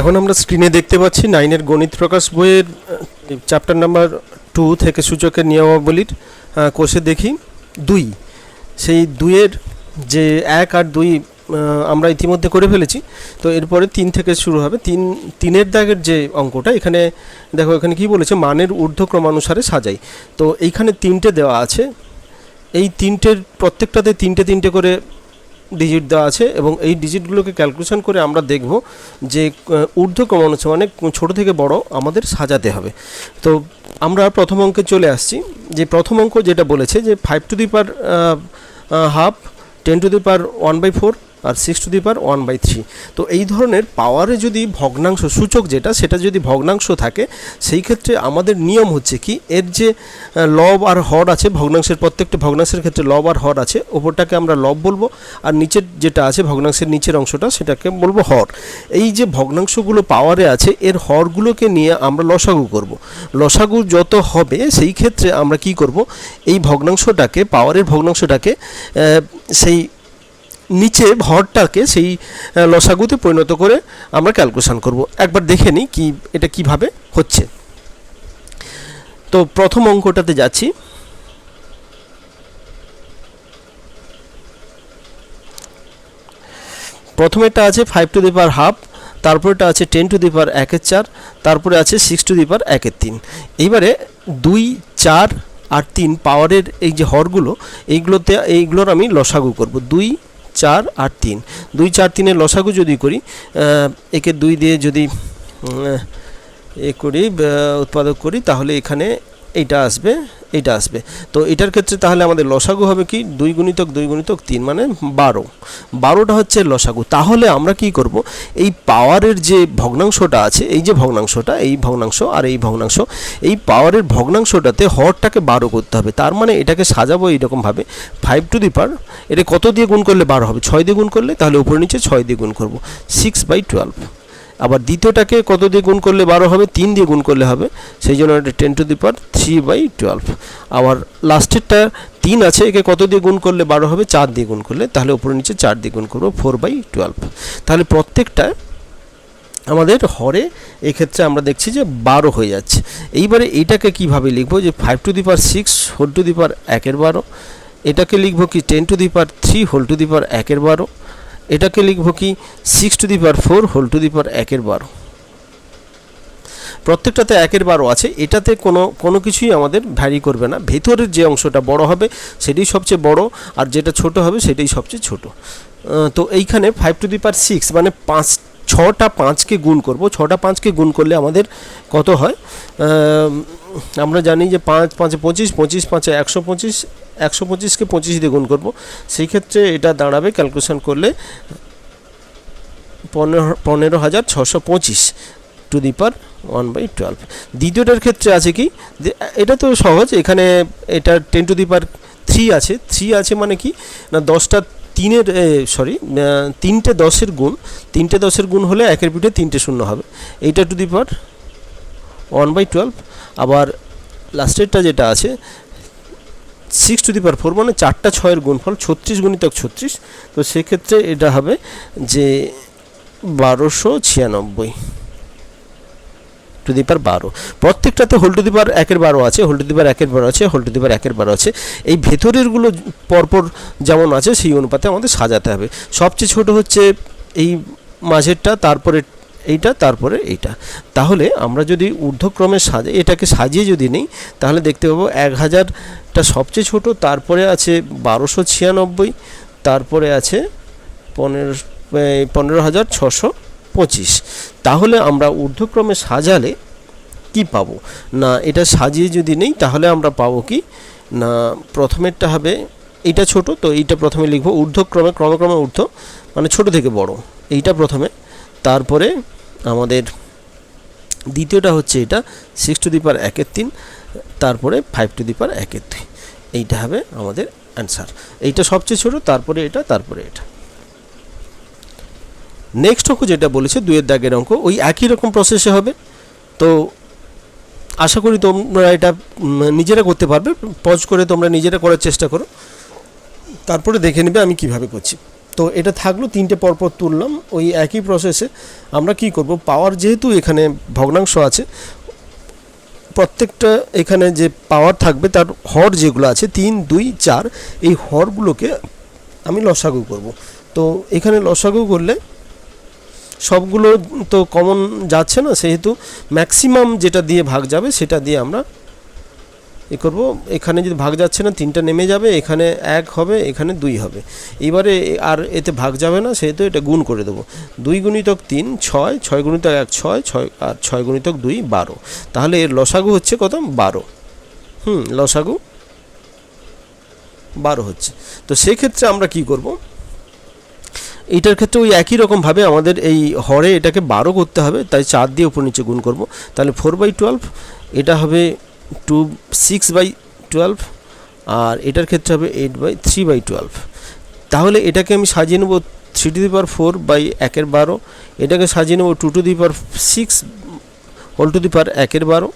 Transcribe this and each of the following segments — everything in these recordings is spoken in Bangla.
এখন আমরা স্ক্রিনে দেখতে পাচ্ছি 9 গণিত প্রকাশ বইয়ের চ্যাপ্টার নাম্বার 2 থেকে সূচকের নিয়মাবলীর কোষে দেখি 2। সেই 2-এর যে 1 আর 2 আমরা ইতিমধ্যে করে ফেলেছি। তো এরপরে 3 থেকে শুরু হবে। 3-এর দাগের যে অঙ্কটা, এখানে দেখো এখানে কি বলেছে, মানের ঊর্ধ্বক্রমানুসারে সাজাই। তো এইখানে 3টে দেওয়া আছে, এই 3টের প্রত্যেকটাতে 3টে করে ডিজিট দেওয়া আছে এবং এই ডিজিটগুলোকে ক্যালকুলেশন করে আমরা দেখব যে ঊর্ধ্বক্রমানুসারে মানে ছোট থেকে বড় আমাদের সাজাতে হবে। তো আমরা প্রথম অঙ্কে চলে আসছি। যে প্রথম অঙ্ক যেটা বলেছে যে 5 to the power half, 10 to the power 1/4 আর 6 টু দি পাওয়ার 1/3। তো এই ধরনের পাওয়ারে যদি ভগ্নাংশ সূচক যেটা, সেটা যদি ভগ্নাংশ থাকে, সেই ক্ষেত্রে আমাদের নিয়ম হচ্ছে কি, এর যে লব আর হর আছে, ভগ্নাংশের প্রত্যেকটা ভগ্নাংশের ক্ষেত্রে লব আর হর আছে, ওপরটাকে আমরা লব বলবো আর নিচের যেটা আছে ভগ্নাংশের নিচের অংশটা সেটাকে বলবো হর। এই যে ভগ্নাংশগুলো পাওয়ারে আছে, এর হরগুলোকে নিয়ে আমরা লসাগু করব। লসাগু যত হবে সেই ক্ষেত্রে আমরা কি করব, এই ভগ্নাংশটাকে, পাওয়ারের ভগ্নাংশটাকে সেই নিচে হরটাকে সেই লসাগুতে পরিণত করে আমরা ক্যালকুলেশন করব। একবার দেখে নিই কি এটা কিভাবে হচ্ছে। তো প্রথম অঙ্কটাতে যাচ্ছি। প্রথমেরটা আছে 5 টু দি পাওয়ার হাফ, তারপরেটা আছে 10 টু দি পাওয়ার 1/4, তারপরে আছে 6 টু দি পাওয়ার 1/3। এইবারে 2, 4 আর 3 পাওয়ারের এই যে হরগুলো, এইগুলোর আমি লসাগু করব। 2, 4 আর 3, 2, 4, 3-এর লসাগু যদি করি, একে 2 দিয়ে যদি করি উৎপাদক করি, তাহলে এখানে এইটা আসবে, এইটা আসবে। তো এটার ক্ষেত্রে তাহলে আমাদের লসাগু হবে কি, 2 গুণিতক 2 গুণিতক 3 মানে 12। 12টা হচ্ছে লসাগু। তাহলে আমরা কি করব, এই পাওয়ারের যে ভগ্নাংশটা আছে, এই যে ভগ্নাংশটা, এই ভগ্নাংশ আর এই ভগ্নাংশ, এই পাওয়ারের ভগ্নাংশটাতে হরটাকে 12 করতে হবে। তার মানে এটাকে সাজাবো এইরকমভাবে, 5 টু দি পাওয়ার, এটা কত দিয়ে গুণ করলে 12 হবে, 6 দিয়ে গুণ করলে, তাহলে উপরে নিচে 6 দিয়ে গুণ করব, 6/12। আবার দ্বিতীয়টাকে কত দিয়ে গুণ করলে 12 হবে, 3 দিয়ে গুণ করলে হবে, সেই জন্য এটা 10 টু দি পাওয়ার 3/12। আবার লাস্টেরটা 3 আছে, একে কত দিয়ে গুণ করলে 12 হবে, 4 দিয়ে গুণ করলে, তাহলে উপরে নিচে 4 দিয়ে গুণ করবো, 4/12। তাহলে প্রত্যেকটা আমাদের হরে এক্ষেত্রে আমরা দেখছি যে 12 হয়ে যাচ্ছে। এইবারে এইটাকে কিভাবে লিখবো, যে 5 to the power 6 whole to the power 1/12, এটাকে লিখবো কি 10 to the power 3 whole to the power 1/12, এটাকে লিখবো কি 6 to the power 4 whole to the power 1/12। প্রত্যেকটাতে 1/12 আছে, এটাতে কোনো কিছুই আমাদের ভ্যারি করবে না। ভেতরের যে অংশটা বড় হবে সেটাই সবচেয়ে বড়, আর যেটা ছোট হবে সেটাই সবচেয়ে ছোট। তো এইখানে 5 টু দি পাওয়ার 6 মানে 6টা 5কে গুণ করব। 6টা 5কে গুণ করলে আমাদের কত হয়, আমরা জানি যে 5 5 25, 25 5 125, 125কে 25 দিয়ে গুণ করব। সেই ক্ষেত্রে এটা দাঁড়াবে ক্যালকুলেশন করলে 15,625 টু দি পাওয়ার 1/12। দ্বিতীয়টার ক্ষেত্রে আছে কি, এটা তো সহজ, এখানে এটা 10 টু দি পাওয়ার 3 আছে। 3 আছে মানে কি না, 10টা 3টে 10-এর গুণ, 3টে 10-এর গুণ হলে 1-এর পিঠে 3টে শূন্য হবে, এইটা টু দি পাওয়ার 1/12। আবার লাস্টেরটা যেটা আছে 6 টু দি পাওয়ার 4 মানে 4টা 6-এর গুণফল, 36 গুণিতক 36। তো সেক্ষেত্রে এটা হবে যে 1296 টু দি পাওয়ার 12। প্রত্যেকটাতে হোল টু দি পাওয়ার 1/12 আছে, হোল টু দি পাওয়ার 1/12 আছে, হোল টু দি পাওয়ার 1/12 আছে। এই ভেতরেরগুলো পরপর যেমন আছে সেই অনুপাতে আমাদের সাজাতে হবে। সবচেয়ে ছোট হচ্ছে এই মাঝেরটা, তারপরে এইটা, তারপরে এইটা। তাহলে আমরা যদি ঊর্ধ্বক্রমে এটাকে সাজিয়ে যদি নেই, তাহলে দেখতে পাবো 1000টা সবচেয়ে ছোট, তারপরে আছে 1296, তারপরে আছে 15,625। তাহলে আমরা ঊর্ধ্বক্রমে সাজালে কি পাবো না, এটা সাজিয়ে যদি নেই তাহলে আমরা পাবো কি না, প্রথমেরটা হবে এইটা ছোট, তো এইটা প্রথমে লিখবো ঊর্ধ্বক্রমে, ক্রমে ঊর্ধ্ব মানে ছোট থেকে বড়, এইটা প্রথমে। তারপরে আমাদের দ্বিতীয়টা হচ্ছে এটা 6 টু দি পাওয়ার 1/3, তারপরে 5 টু দি পাওয়ার 1/3। এইটা হবে আমাদের অ্যান্সার। এইটা সবচেয়ে ছোট, তারপরে এটা, তারপরে এটা। নেক্সট অঙ্ক যেটা বলেছে 2-এর দাগের অঙ্ক, ওই একই রকম প্রসেসে হবে। তো আশা করি তোমরা এটা নিজেরা করতে পারবে। পজ করে তোমরা নিজেরা করার চেষ্টা করো, তারপরে দেখে নেবে আমি কিভাবে করছি। তো এটা থাকলো, তিনটে পরপর তুললাম। ওই একই প্রসেসে আমরা কি করব, পাওয়ার যেহেতু এখানে ভগ্নাংশ আছে, প্রত্যেকটা এখানে যে পাওয়ার থাকবে তার হর যেগুলো আছে 3, 2, 4, এই হরগুলোকে আমি লসাগু করব। তো এখানে লসাগু করলে সবগুলো তো কমন যাচ্ছে না, সেহেতু ম্যাক্সিমাম যেটা দিয়ে ভাগ যাবে সেটা দিয়ে আমরা করব। এখানে যদি ভাগ যাচ্ছে না, 3টা নেমে যাবে, এখানে 1 হবে, এখানে 2 হবে। এবারে আর এতে ভাগ যাবে না, সেহেতু এটা গুণ করে দেবো। 2 গুণিতক 3 6, 6 গুণিতক 1 6, 6 আর 6 গুণিতক 2 12। তাহলে এর লসাগু হচ্ছে কত, 12। লসাগু 12 হচ্ছে। তো সেক্ষেত্রে আমরা কি করব, এইটার ক্ষেত্রে ওই একই রকমভাবে আমাদের এই হরে এটাকে 12 করতে হবে, তাই 4 দিয়ে উপর নিচে গুণ করব। তাহলে 4/12, এটা হবে 6/12, আর এটার ক্ষেত্রে হবে 3/12। তাহলে এটাকে আমি সাজিয়ে নেব 3^4/1/12, এটাকে সাজিয়ে নেব 2^6 1/1/12,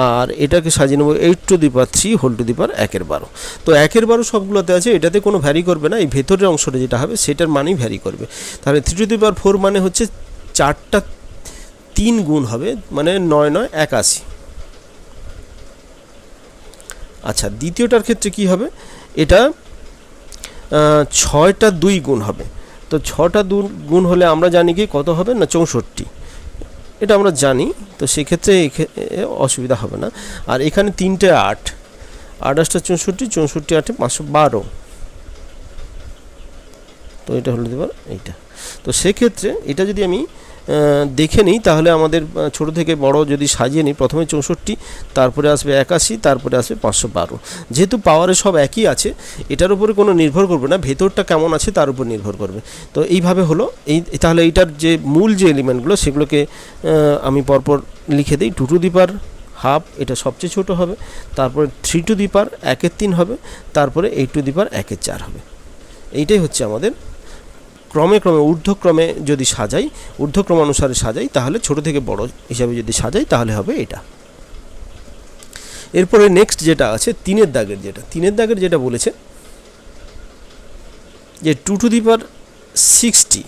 আর এটাকে সাজিয়ে নেব 8^3 1/1/12। তো 1/12 সবগুলোতে আছে, এটাতে কোনো ভ্যারি করবে না, এই ভেতরের অংশটা যেটা হবে সেটার মানেই ভ্যারি করবে। তাহলে 3^4 মানে হচ্ছে 4টা 3 গুণ হবে, মানে 9 9 81। আচ্ছা, দ্বিতীয়টার ক্ষেত্রে কি হবে, এটা 6টা 2 গুণ হবে। তো 6টা 2 গুণ হলে আমরা জানি কি কত হবে না, 64। এটা আমরা জানি, তো সেক্ষেত্রে অসুবিধা হবে না। আর এখানে 3টে 8, 8 8 64, 64 8 512। তো এটা হলো এইটা। তো সেক্ষেত্রে এটা যদি আমি দেখে নিই, তাহলে আমাদের ছোট থেকে বড় যদি সাজিয়ে নিই, প্রথমে 64, তারপরে আসবে 81, তারপরে আসবে 512। যেহেতু পাওয়ারে সব একই আছে, এটার উপরে কোনো নির্ভর করবে না, ভেতরটা কেমন আছে তার উপর নির্ভর করবে। তো এইভাবে হলো তাহলে এইটার যে মূল যে এলিমেন্টগুলো সেগুলোকে আমি পরপর লিখে দিই। 2^12, এটা সবচেয়ে ছোট হবে, তারপরে 3^1/3 হবে, তারপরে 8^1/4 হবে। এইটাই হচ্ছে আমাদের ক্রমে ক্রমে ঊর্ধ্বক্রমে যদি সাজাই, ঊর্ধ্বক্রম অনুসারে সাজাই, তাহলে ছোট থেকে বড় হিসাবে যদি সাজাই তাহলে হবে এটা। এরপরে নেক্সট যেটা আছে 3-এর দাগের যেটা বলেছে যে 2^60,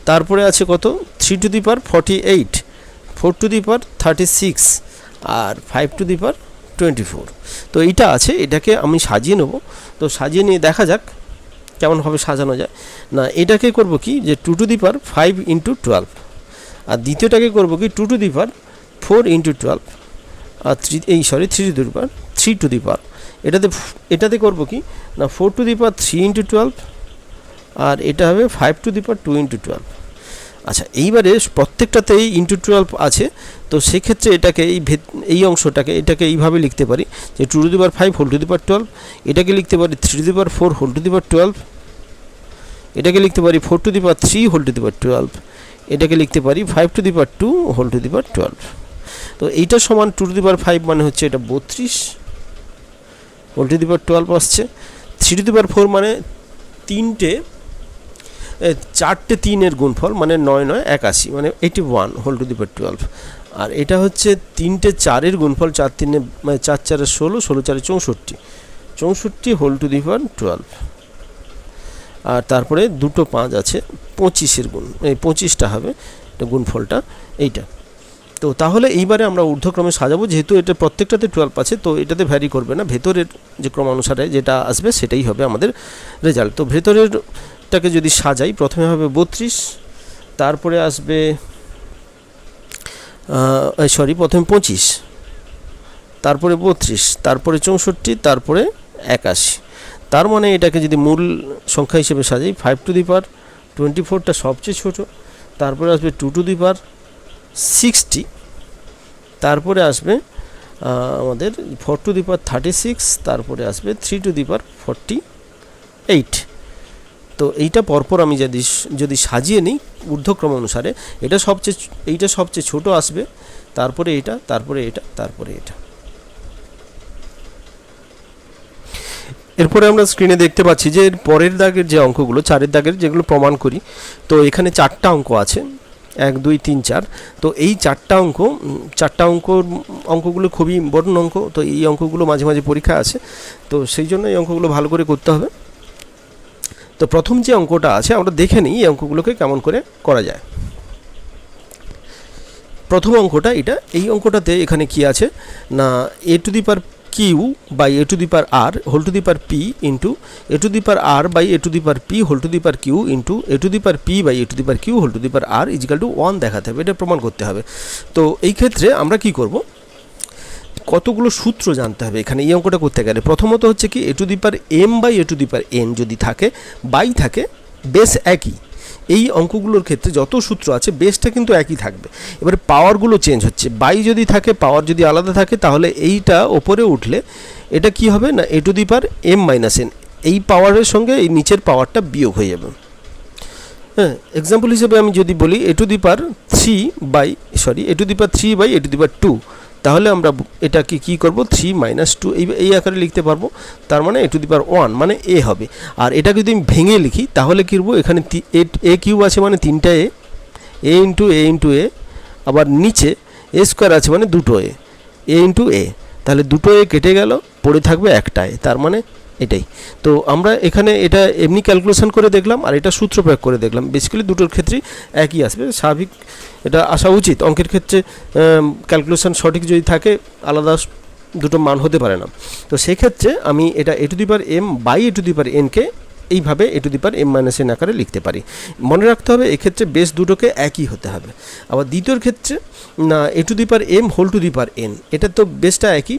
তারপরে আছে কত 3^48, 4^36 আর 5^24। তো এইটা আছে, এটাকে আমি সাজিয়ে নেব। তো সাজিয়ে নিয়ে দেখা যাক কেমনভাবে সাজানো যায়। না, এটাকে করব কি যে 2^5 × 12, আর দ্বিতীয়টাকে করব কি 2^4 × 12, আর 3^3, এটাতে করব কি না 4^3 × 12, আর এটা হবে 5^2 × 12। আচ্ছা, এইবারে প্রত্যেকটাতেই ×12 আছে, তো সেক্ষেত্রে এটাকে এই অংশটাকে এটাকে এইভাবে লিখতে পারি যে 2^5 12, এটাকে লিখতে পারি 3^4 12, এটাকে লিখতে পারি 4^3 12, এটাকে লিখতে পারি 5^2 12। তো এইটা সমান 2^5 মানে হচ্ছে এটা 32 12 আসছে। 3^4 মানে 4টে 3-এর গুণফল, মানে 9 9 81, মানে 81 12। আর এটা হচ্ছে 3টে 4-এর গুণফল, 4 3 মানে 4 4 16, 16 4 64, 64 12। আর তারপরে দুটো 5 আছে, 25-এর গুণ, এই 25টা হবে এটা গুণফলটা এইটা। তো তাহলে এইবারে আমরা ঊর্ধ্বক্রমে সাজাবো, যেহেতু এটা প্রত্যেকটাতে 12 আছে, তো এটাতে ভ্যারি করবে না, ভেতরের যে ক্রমানুসারে যেটা আসবে সেটাই হবে আমাদের রেজাল্ট। তো ভেতরেরটাকে যদি সাজাই, প্রথমে হবে 32, তারপরে আসবে প্রথমে 25, তারপরে 32, তারপরে 64, তারপরে 81। তার মানে এটাকে যদি মূল সংখ্যা হিসেবে সাজাই, 5^24টা সবচেয়ে ছোট, তারপরে আসবে 2^60, তারপরে আসবে আমাদের 4^36, তারপরে আসবে 3^48। তো এইটা পরপর আমি যদি সাজিয়ে নিই ঊর্ধ্বক্রম অনুসারে, এইটা সবচেয়ে ছোট আসবে, তারপরে এটা, তারপরে এটা, তারপরে এটা। এরপরে আমরা স্ক্রিনে দেখতে পাচ্ছি যে এর পরের দাগের যে অঙ্কগুলো, 4-এর দাগের যেগুলো প্রমাণ করি, তো এখানে 4টা অঙ্ক আছে, 1 2 3 4। তো এই 4টা অঙ্কগুলো খুবই ইম্পর্টেন্ট অঙ্ক। তো এই অঙ্কগুলো মাঝে মাঝে পরীক্ষা আছে, তো সেই জন্য এই অঙ্কগুলো ভালো করে করতে হবে। তো প্রথম যে অঙ্কটা আছে আমরা দেখে নিই এই অঙ্কগুলোকে কেমন করে করা যায়। প্রথম অঙ্কটা এটা, এই অঙ্কটাতে এখানে কি আছে না এ to the power q by a to the power r whole to the power p into A to the power r by a to the power p whole to the power q into A to the power p by a to the power q whole to the power r equal to 1 দেখাতে হবে, এটা প্রমাণ করতে হবে। তো এই ক্ষেত্রে আমরা কি করব, কতগুলো সূত্র জানতে হবে এখানে এই অঙ্কটা করতে গেলে। প্রথমত হচ্ছে কি এ to the power M by a to the power n যদি থাকে, বাই থাকে, বেস একই, এই অঙ্কগুলোর ক্ষেত্রে যত সূত্র আছে বেসটা কিন্তু একই থাকবে। এবারে পাওয়ারগুলো চেঞ্জ হচ্ছে, বাই যদি থাকে, পাওয়ার যদি আলাদা থাকে, তাহলে এইটা ওপরে উঠলে এটা কি হবে না এ to the power m minus n, এই পাওয়ারের সঙ্গে এই নিচের পাওয়ারটা বিয়োগ হয়ে যাবে। হ্যাঁ, এক্সাম্পল হিসেবে আমি যদি বলি a to the power a to the power 3 by a to the power 2, তাহলে আমরা এটাকে কী করবো 3 মাইনাস 2 এই আকারে লিখতে পারবো। তার মানে এ টু দি পাওয়ার 1 মানে এ হবে। আর এটাকে যদি আমি ভেঙে লিখি তাহলে কী করবো, এখানে এ কিউব আছে মানে 3টা এ ইন্টু এ, আবার নিচে এ স্কোয়ার আছে মানে 2টো এ ইন্টু এ, তাহলে 2টো এ কেটে গেল, পড়ে থাকবে একটা এ, তার মানে এটাই। তো আমরা এখানে এটা এমনি ক্যালকুলেশন করে দেখলাম আর এটা সূত্র প্রয়োগ করে দেখলাম, বেসিক্যালি দুটোর ক্ষেত্রেই একই আসবে, স্বাভাবিক এটা আসা উচিত। অঙ্কের ক্ষেত্রে ক্যালকুলেশন সঠিক যদি থাকে আলাদা দুটো মান হতে পারে না। তো সেক্ষেত্রে আমি এটা a to the power M by a to the power এনকে এইভাবে a to the power m minus n আকারে লিখতে পারি। মনে রাখতে হবে এক্ষেত্রে বেস দুটোকে একই হতে হবে। আবার দ্বিতীয় ক্ষেত্রে না এ to the power M whole to the power N, এটা তো বেসটা একই,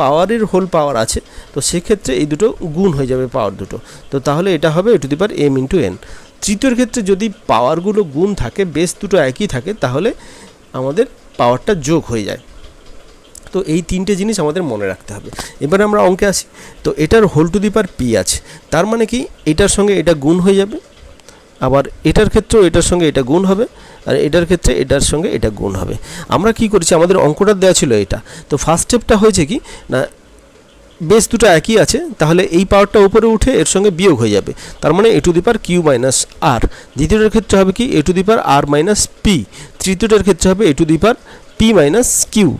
পাওয়ারের হোল পাওয়ার আছে, তো সেক্ষেত্রে এই দুটো গুণ হয়ে যাবে পাওয়ার দুটো, তো তাহলে এটা হবে A to the power M into N. তৃতীয় ক্ষেত্রে যদি পাওয়ারগুলো গুণ থাকে, বেস দুটো একই থাকে, তাহলে আমাদের পাওয়ারটা যোগ হয়ে যায়। তো এই তিনটে জিনিস আমাদের মনে রাখতে হবে। এবার আমরা অঙ্কে আসি। তো এটার whole to the power p আছে, তার মানে কি এটার সঙ্গে এটা গুণ হয়ে যাবে, আবার এটার ক্ষেত্রেও এটার সঙ্গে এটা গুণ হবে, আর এটার ক্ষেত্রে এটার সঙ্গে এটা গুণ হবে। আমরা কি করেছি, আমাদের অঙ্কটা দেওয়া ছিল এটা, তো ফার্স্ট স্টেপটা হয়েছে কি না বেস দুটো একই আছে, তাহলে এই পাওয়ারটা উপরে উঠে এর সঙ্গে বিয়োগ হয়ে যাবে, তার মানে A to the power Q minus R. দ্বিতীয়টার ক্ষেত্রে হবে কি এ to the power R minus P. তৃতীয়টার ক্ষেত্রে হবে A to the power P minus Q.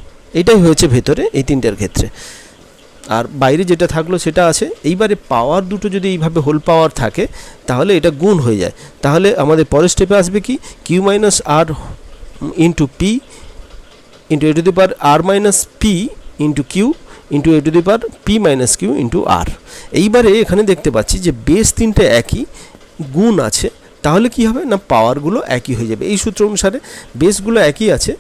এটাই হয়েছে ভেতরে এই তিনটার ক্ষেত্রে, আর বাইরে যেটা থাকলো সেটা আছে। এইবারে পাওয়ার দুটো যদি এইভাবে হোল পাওয়ার থাকে তাহলে এটা গুণ হয়ে যায়, তাহলে আমাদের পরের স্টেপে আসবে কি Q minus R into P into A to the power R minus P into Q into A to the power P minus Q into R. এইবারে এখানে দেখতে পাচ্ছি যে বেস তিনটে একই, গুণ আছে, তাহলে কি হবে না পাওয়ারগুলো একই হয়ে যাবে। এই সূত্র অনুসারে বেসগুলো একই আছে,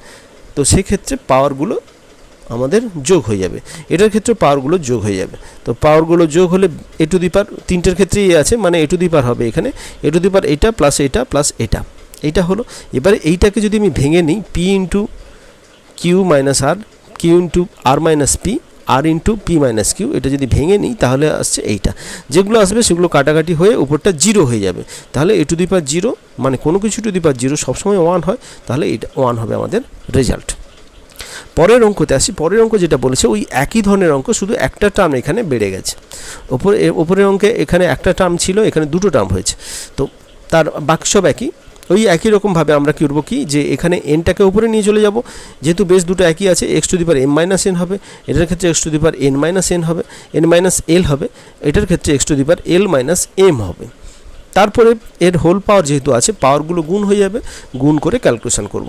তো সেক্ষেত্রে পাওয়ারগুলো আমাদের যোগ হয়ে যাবে, এটার ক্ষেত্রে পাওয়ারগুলো যোগ হয়ে যাবে। তো পাওয়ারগুলো যোগ হলে এ টু দি পাওয়ার তিনটের ক্ষেত্রেই আছে, মানে এ টু দি পাওয়ার হবে এখানে এ টু দি পাওয়ার এটা প্লাস এটা প্লাস এটা, এইটা হলো। এবারে এইটাকে যদি আমি ভেঙে নিই পি ইন্টু কিউ মাইনাস আর, কিউ ইন্টু আর মাইনাস পি, আর ইন্টু পি মাইনাস কিউ, এটা যদি ভেঙে নিই তাহলে আসছে এইটা। যেগুলো আসবে সেগুলো কাটাকাটি হয়ে উপরটা 0 হয়ে যাবে, তাহলে এ টু দি পাওয়ার 0 মানে কোনো কিছু টু দি পাওয়ার 0 সবসময় 1 হয়, তাহলে এটা 1 হবে আমাদের রেজাল্ট। পরের অঙ্কতে আসি। পরের অঙ্ক যেটা বলেছে ওই একই ধরনের অঙ্ক, শুধু একটা টার্ম এখানে বেড়ে গেছে। ওপরের অঙ্কে এখানে একটা টার্ম ছিল, এখানে দুটো টার্ম হয়েছে, তো তার বাকি সব একই। ওই একই রকমভাবে আমরা কী করবো কি যে এখানে এনটাকে উপরে নিয়ে চলে যাব, যেহেতু বেস দুটো একই আছে, x to the power m minus n হবে, এটার ক্ষেত্রে x to the power n minus n হবে, এন মাইনাস এল হবে, এটার ক্ষেত্রে x to the power l minus m হবে। তারপরে এর হোল পাওয়ার যেহেতু আছে, পাওয়ারগুলো গুণ হয়ে যাবে, গুণ করে ক্যালকুলেশন করব।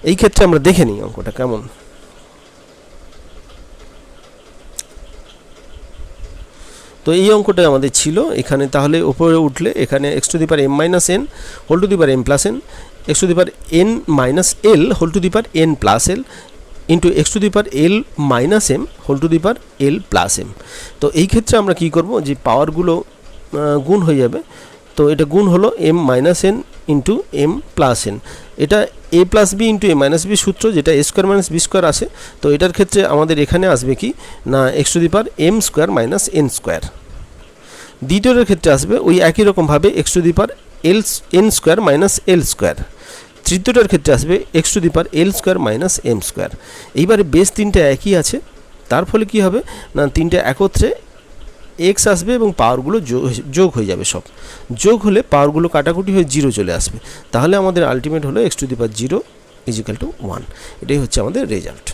এই ক্ষেত্রে আমরা দেখে নিই অঙ্কটা কেমন। তো এই অঙ্কটা আমাদের ছিল এখানে, তাহলে উপরে উঠলে এখানে x to the power m minus n whole to the power M plus n, x to the power n minus l whole to the power n plus l into x to the power l minus m whole to the power l plus m. তো এই ক্ষেত্রে আমরা কী করব, যে পাওয়ারগুলো গুণ হয়ে যাবে, তো এটা গুণ হলো M minus N into M plus N. এটা A plus B into A minus B সূত্র, যেটা A square minus B square আসে। তো এটার ক্ষেত্রে আমাদের এখানে আসবে কি না X to the power M square minus N square. দ্বিতীয়টার ক্ষেত্রে আসবে ওই একই রকমভাবে X to the power N square minus L square. তৃতীয়টার ক্ষেত্রে আসবে X to the power L square minus m square. এইবারে বেস তিনটে একই আছে, তার ফলে কী হবে না তিনটে একত্রে এক্স আসবে এবং পাওয়ারগুলো যোগ হয়ে যাবে। সব যোগ হলে পাওয়ারগুলো কাটাকুটি হয়ে 0 চলে আসবে, তাহলে আমাদের আলটিমেট হলো x to the power 0 is equal to 1। এটাই হচ্ছে আমাদের রেজাল্ট।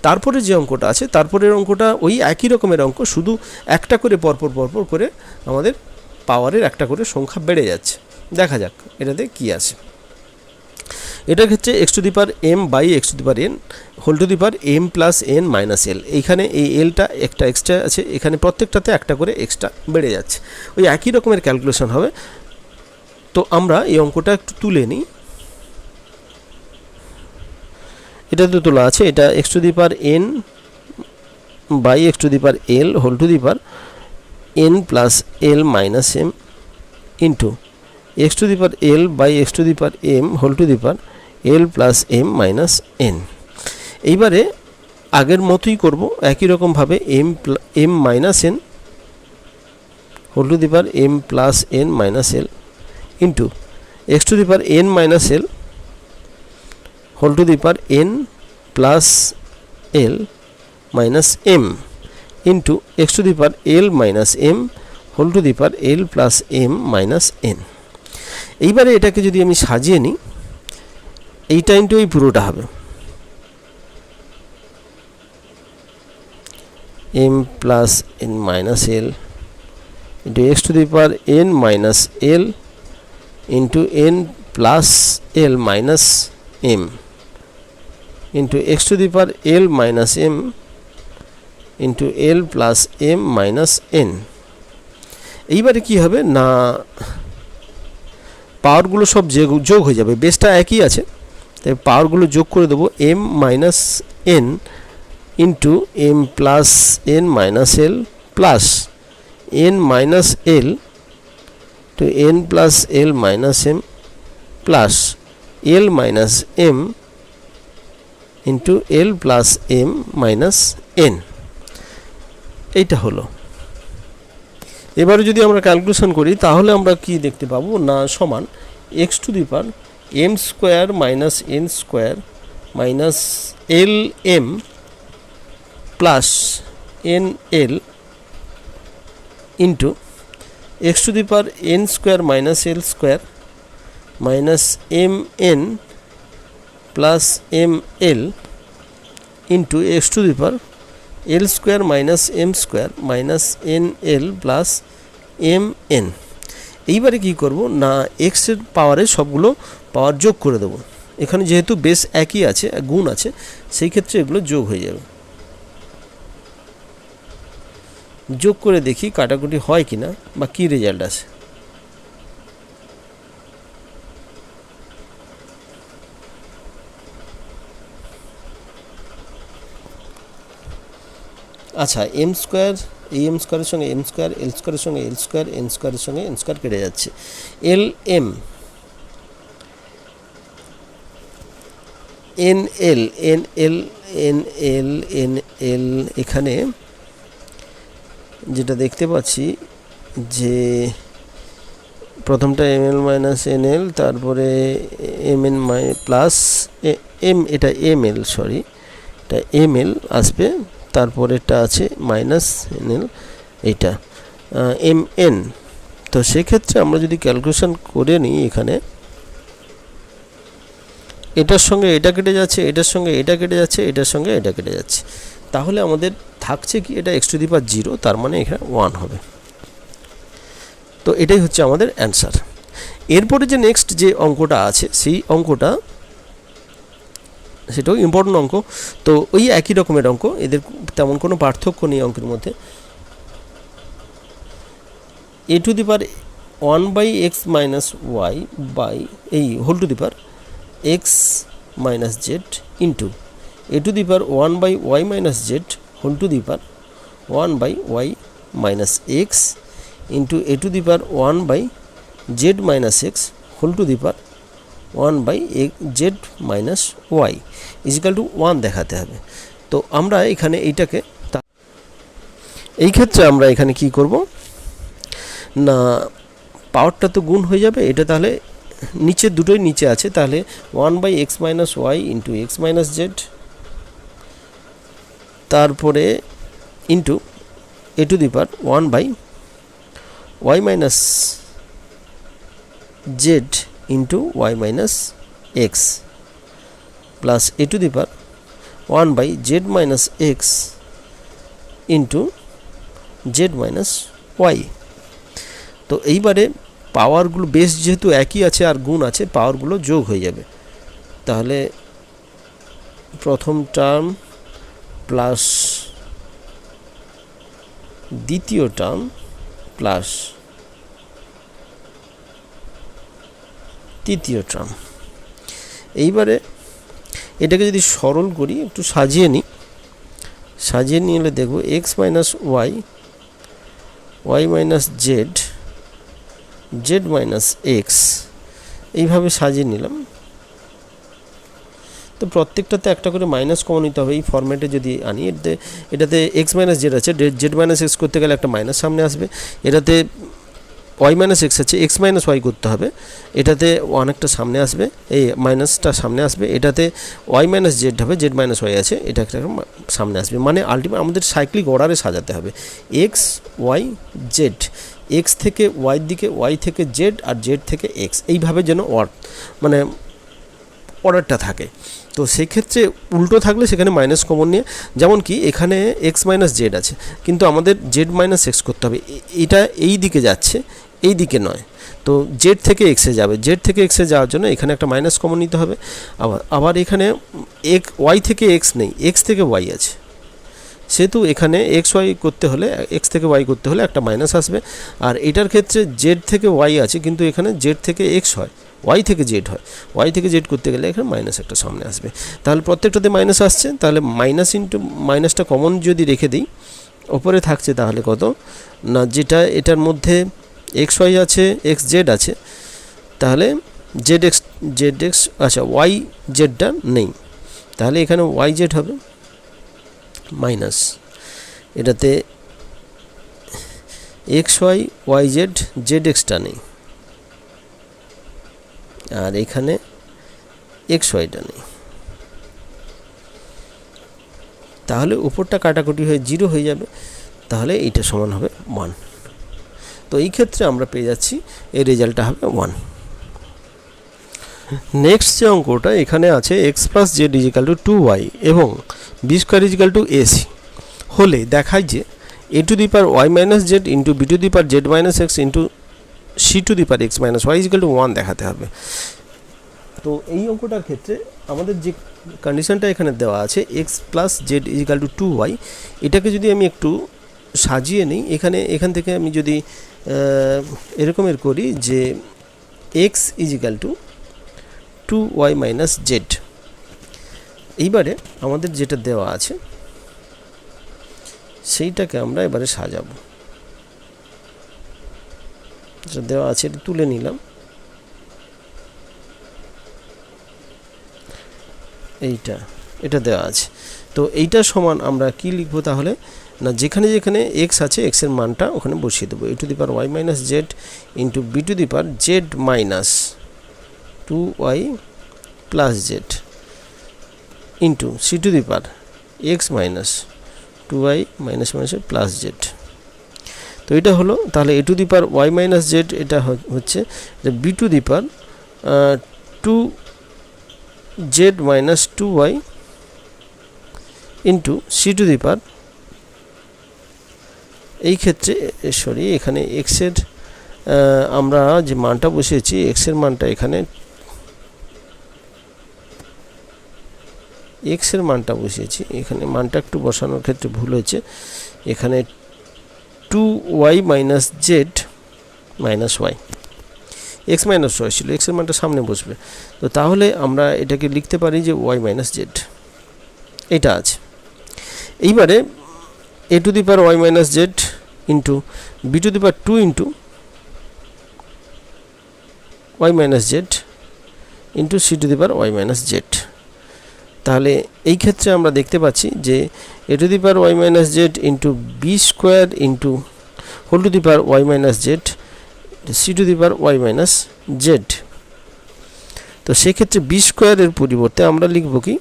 তারপরে যে অঙ্কটা আছে, তারপরের অঙ্কটা ওই একই রকমের অঙ্ক, শুধু একটা করে পরপর করে আমাদের পাওয়ারের একটা করে সংখ্যা বেড়ে যাচ্ছে। দেখা যাক এটাতে কি আছে। এটা হচ্ছে X to the power M by x to the power N whole to the power M plus N minus L. এইখানে এই এলটা একটা এক্সট্রা আছে, এখানে প্রত্যেকটাতে একটা করে এক্সট্রা বেড়ে যাচ্ছে। ওই একই রকমের ক্যালকুলেশন হবে। তো আমরা এই অঙ্কটা একটু তুলে নিই। এটা তো তোলা আছে, এটা x to the power n by x to the power l whole to the power n plus L minus M into x to the power l by x to the power M whole to the power l plus M minus n. এইবারে আগের মতোই করব, একই রকমভাবে m minus n whole to the power M plus N minus l into x to the power n minus l whole to the power n plus L minus M into x to the power l minus m whole to the power l plus M minus n. এইবারে এটাকে যদি আমি সাজিয়ে নিই, এইটা ইন্টু এই পুরোটা হবে m plus N minus l into x to the power n minus l into n plus L minus M into x to the power l minus M into L plus M minus n. এইবারে কী হবে না, পাওয়ারগুলো সব যোগ হয়ে যাবে, বেসটা একই আছে, তাই পাওয়ারগুলো যোগ করে দেবো M minus N into M plus N minus L plus N minus L to N plus L minus M plus L minus M into L plus M minus N. এইটা হলো। এবারে যদি আমরা ক্যালকুলেশন করি তাহলে আমরা কি দেখতে পাবো না, সমান x to the power M square minus N square minus l m plus n l into x to the power N square minus L square minus m n plus m l into x to the power L square minus m square minus n l plus m n. এইবারে কী করব না, এক্সের পাওয়ারে সবগুলো পাওয়ার যোগ করে দেবো। এখানে যেহেতু বেস একই আছে, গুণ আছে, সেই ক্ষেত্রে এগুলো যোগ হয়ে যাবে। যোগ করে দেখি কাটাকুটি হয় কি না বা কী রেজাল্ট আসে। আচ্ছা, এম স্কোয়ার এই এম স্কোয়ারের সঙ্গে এম স্কোয়ার, এল স্কোয়ারের সঙ্গে এল স্কোয়ার, এন স্কোয়ারের সঙ্গে এন স্কোয়ার কেটে যাচ্ছে। L m n l n l n l n l, এখানে যেটা দেখতে পাচ্ছি যে প্রথমটা m l minus n l, তারপরে এম এন প্লাস এম, এটা এম এল, সরি এটা এম এল আসবে, তারপরে এটা আছে মাইনাস এন এল, এইটা এম এন। তো সেক্ষেত্রে আমরা যদি ক্যালকুলেশন করে নিই, এখানে এটার সঙ্গে এটা কেটে যাচ্ছে, এটার সঙ্গে এটা কেটে যাচ্ছে, এটার সঙ্গে এটা কেটে যাচ্ছে, তাহলে আমাদের থাকছে কি, এটা এক্স টু দি পাওয়ার 0, তার মানে এখানে 1 হবে। তো এটাই হচ্ছে আমাদের অ্যান্সার। এরপরে যে নেক্সট যে অঙ্কটা আছে, সেই অঙ্কটা সেটাও ইম্পর্টেন্ট অঙ্ক। তো ওই একই রকমের অঙ্ক, এদের তেমন কোনো পার্থক্য নেই অঙ্কের মধ্যে। A to the power 1 by X minus Y by এই whole to the power X minus Z into A to the power 1 by Y minus Z whole to the power 1 by Y minus X into A to the power 1 by Z minus X whole to the power 1 by Z minus Y is equal to 1 দেখাতে হবে। তো আমরা এখানে এইটাকে, এই ক্ষেত্রে আমরা এখানে কি করব না, পাওয়ারটা তো গুণ হয়ে যাবে, এটা তাহলে নিচে দুটোই নিচে আছে, তাহলে 1 by X minus Y into X minus Z, তারপরে into A to the power 1 by Y minus Z into Y minus X plus A to the power 1 by Z minus X into Z minus Y. তো এইবারে পাওয়ারগুলো বেস যেহেতু একই আছে আর গুণ আছে, পাওয়ারগুলো যোগ হয়ে যাবে। তাহলে প্রথম টার্ম প্লাস দ্বিতীয় টার্ম প্লাস তৃতীয় টার্ম। এইবারে এটাকে যদি সরল করি, একটু সাজিয়ে নিলে দেখব x minus y, y minus z, z minus x, এইভাবে সাজিয়ে নিলাম। তো প্রত্যেকটাতে একটা করে মাইনাস কমন নিতে হবে। এই ফরম্যাটে যদি আনি, এটাতে এক্স মাইনাস জেড আছে, জেড মাইনাস এক্স করতে গেলে একটা মাইনাস সামনে আসবে। এটাতে ওয়াই মাইনাস এক্স আছে, এক্স মাইনাস ওয়াই করতে হবে, এটাতে অনেকটা সামনে আসবে, এই মাইনাসটা সামনে আসবে। এটাতে ওয়াই মাইনাস জেড হবে, জেড মাইনাস ওয়াই আছে, এটা একটা সামনে আসবে। মানে আলটিমেট আমাদের সাইক্লিক অর্ডারে সাজাতে হবে, এক্স ওয়াই জেড, এক্স থেকে ওয়াইয়ের দিকে, ওয়াই থেকে জেড, আর জেড থেকে এক্স, এইভাবে যেন মানে অর্ডারটা থাকে। তো সেই ক্ষেত্রে উল্টো থাকলে সেখানে মাইনাস কমন নিয়ে, যেমন কি এখানে এক্স মাইনাস জেড আছে, কিন্তু আমাদের জেড মাইনাস এক্স করতে হবে, এটা এই দিকে যাচ্ছে, এই দিকে নয়। তো জেড থেকে এক্সে যাবে, জেড থেকে এক্সে যাওয়ার জন্য এখানে একটা মাইনাস কমন নিতে হবে। আবার এখানে ওয়াই থেকে এক্স নেই, এক্স থেকে ওয়াই আছে, সেহেতু এখানে এক্স ওয়াই করতে হলে, এক্স থেকে ওয়াই করতে হলে একটা মাইনাস আসবে। আর এটার ক্ষেত্রে জেড থেকে ওয়াই আছে, কিন্তু এখানে জেড থেকে এক্স হয়, ওয়াই থেকে জেড হয়, ওয়াই থেকে জেড করতে গেলে এখানে মাইনাস একটা সামনে আসবে। তাহলে প্রত্যেকটাতে মাইনাস আসছে, তাহলে মাইনাস ইন্টু মাইনাসটা কমন যদি রেখে দিই, ওপরে থাকছে তাহলে কত না, যেটা এটার মধ্যে এক্স ওয়াই আছে, এক্স জেড আছে, তাহলে জেড এক্স আচ্ছা ওয়াই জেডটা নেই, তাহলে এখানে ওয়াই জেড হবে মাইনাস, এটাতে x y y z, z এক্সটা নেই, আর এখানে এক্স ওয়াইটা নেই, তাহলে উপরটা কাটাকুটি হয়ে 0 হয়ে যাবে, তাহলে এইটা সমান হবে 1। তো এই ক্ষেত্রে আমরা পেয়ে যাচ্ছি এর রেজাল্টটা হবে 1। নেক্সট যে অঙ্কটা এখানে আছে x plus Z is equal to 2y এবং B square is equal to AC হলে দেখায় যে A to the power Y minus Z into B to the power Z minus X into C to the power X minus Y is equal to 1 দেখাতে হবে। তো এই অঙ্কটার ক্ষেত্রে আমাদের যে কন্ডিশনটা এখানে দেওয়া আছে x plus Z is equal to 2y, এটাকে যদি আমি একটু সাজিয়ে নিই, এখান থেকে আমি যদি এরকমের করি যে x is equal to 2y minus z, এইবারে আমাদের যেটা দেওয়া আছে সেইটাকে আমরা এবারে সাজাবো, যেটা দেওয়া আছে এটা তুলে নিলাম, এটা দেওয়া আছে। তো এইটা সমান আমরা কি লিখবো তাহলে না, যেখানে যেখানে এক্স আছে এক্সের মানটা ওখানে বসিয়ে দেবো, A to the power Y minus Z into B to the power Z minus 2y plus Z into C to the power X minus 2y minus minus plus Z. তো এটা হলো, তাহলে A to the power Y minus Z এটা হচ্ছে B to the power 2z minus 2y into C to the power, এই ক্ষেত্রে সরি এখানে এক্সের আমরা যে মানটা বসিয়েছি এক্সের মানটা এখানে এক্সের মানটা বসিয়েছি, এখানে মানটা একটু বসানোর ক্ষেত্রে ভুল হয়েছে, এখানে 2y minus z minus y, x minus y ছিল, এক্সের মানটা সামনে বসবে। তো তাহলে আমরা এটাকে লিখতে পারি যে ওয়াই মাইনাস জেড, এটা আছে। এইবারে A to the power Y minus Z into B to the power 2 into Y minus Z into C to the power Y minus Z. তাহলে এই ক্ষেত্রে আমরা দেখতে পাচ্ছি যে A to the power Y minus Z into B square into whole to the power Y minus Z C to the power Y minus Z. তো সেক্ষেত্রে বি স্কোয়ারের পরিবর্তে আমরা লিখব কি,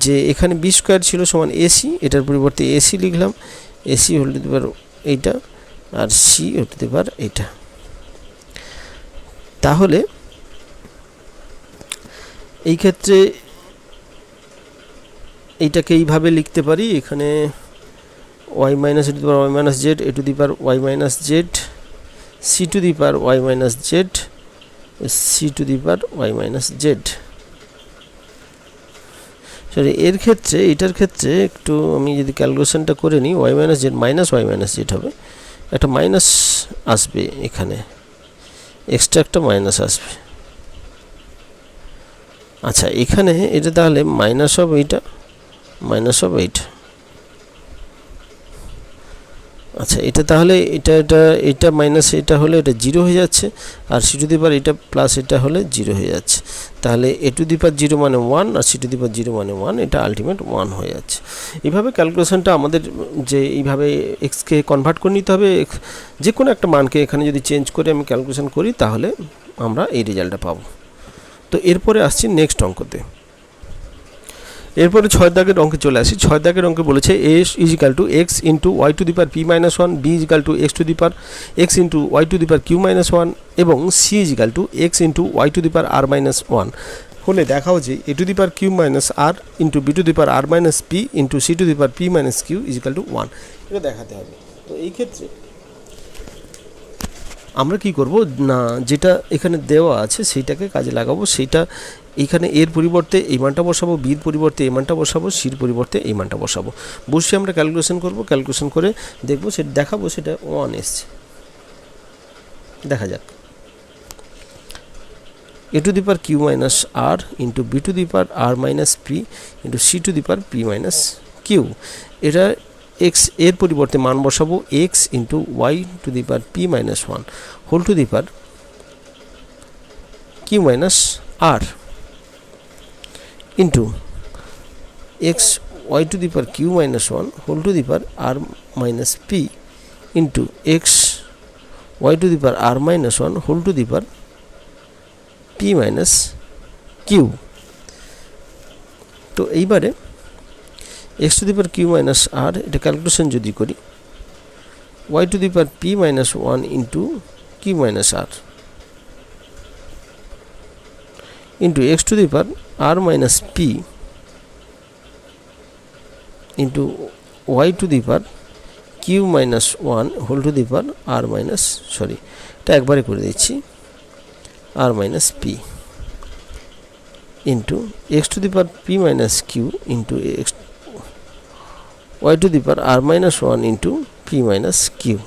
যে এখানে বি স্কোয়ার ছিল সমান এসি, এটার পরিবর্তে এসি লিখলাম, a c whole to the power এইটা আর c whole to the power এইটা। তাহলে এই ক্ষেত্রে এইটাকে এইভাবে লিখতে পারি, এখানে y minus a to the power Y minus z a to the power Y minus Z C to the power Y minus Z, C to the power Y minus z. Sorry, এর ক্ষেত্রে এটার ক্ষেত্রে একটু আমি যদি ক্যালকুলেশনটা করে নিই, y minus z minus y minus z হবে, একটা মাইনাস আসবে এখানে, এক্সট্রা একটা মাইনাস আসবে। আচ্ছা, এখানে এটা তাহলে মাইনাস অফ এইটা, মাইনাস অফ এইটা। আচ্ছা, এটা তাহলে এটা মাইনাস এটা হলে এটা জিরো হয়ে যাচ্ছে, আর সি টু দি পাওয়ার এটা প্লাস এটা হলে জিরো হয়ে যাচ্ছে। তাহলে A to the power zero মানে 1 আর C to the power zero মানে 1, এটা আলটিমেট 1 হয়ে যাচ্ছে। এইভাবে ক্যালকুলেশনটা আমাদের যে এইভাবে এক্সকে কনভার্ট করে নিতে হবে, যে কোনো একটা মানকে এখানে যদি চেঞ্জ করে আমি ক্যালকুলেশন করি তাহলে আমরা এই রেজাল্টটা পাবো। তো এরপরে আসছি নেক্সট অঙ্কতে। এরপরে 6 দাগের অঙ্কে চলে আসি। 6 দাগের অঙ্কে বলেছে a is equal to X into Y to the power P minus 1, B is equal to X to the power X into Y to the power Q minus 1 এবং C is equal to X into Y to the power R minus 1 হলে দেখাও যে A to the power Q minus R into B to the power R minus P into C to the power P minus q is equal to 1। এটা দেখাতে হবে। তো এই ক্ষেত্রে আমরা কি করব না, যেটা এখানে দেওয়া আছে সেইটাকে কাজে লাগাবো। সেইটা এখানে এর পরিবর্তে এই মানটা বসাবো, বির পরিবর্তে এই মানটা বসাবো, সির পরিবর্তে এই মানটা বসাবো। বসে আমরা ক্যালকুলেশন করব, ক্যালকুলেশন করে দেখবো, সেটা দেখাবো সেটা 1 এসছে। দেখা যাক, a to the power Q minus R into B to the power R minus P into C to the power P minus q. এটা এক্স এর পরিবর্তে মান বসাবো x into Y to the power P minus 1 whole to the power Q minus R into x y to the power Q minus 1 whole to the power R minus P into x y to the power R minus 1 whole to the power P minus Q. তো এইবারে X to the power Q minus R এটা ক্যালকুলেশন যদি করি, Y to the power P minus 1 into Q minus R into x to the power R minus P into Y to the power Q minus 1 whole to the power R minus, sorry এটা একবারে করে দিচ্ছি, R minus P into x to the power P minus Q into x y to the power R minus 1 into p minus q.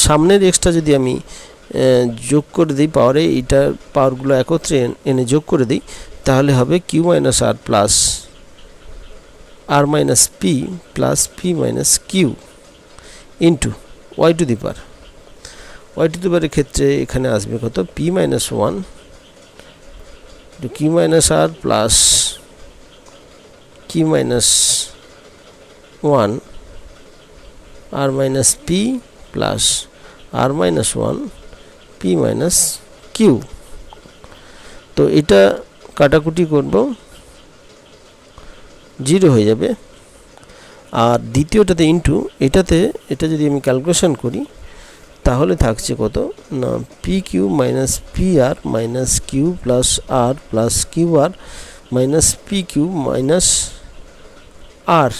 সামনের এক্সটা যদি আমি যোগ করে দিই পাওয়ারে, এইটার পাওয়ারগুলো একত্রে এনে যোগ করে দিই, তাহলে হবে Q minus R plus R minus P plus P minus Q into Y to the power, Y to the পাওয়ারের ক্ষেত্রে এখানে আসবে কত, P minus 1 Q minus R plus Q minus 1 R minus P plus R minus 1 P minus Q. তো এটা কাটাকুটি করব, 0 হয়ে যাবে। আর দ্বিতীয়টাতে ইন্টু এটাতে, এটা যদি আমি ক্যালকুলেশন করি তাহলে থাকছে কত না, P Q minus P R minus Q plus আর plus Q R minus P Q minus আর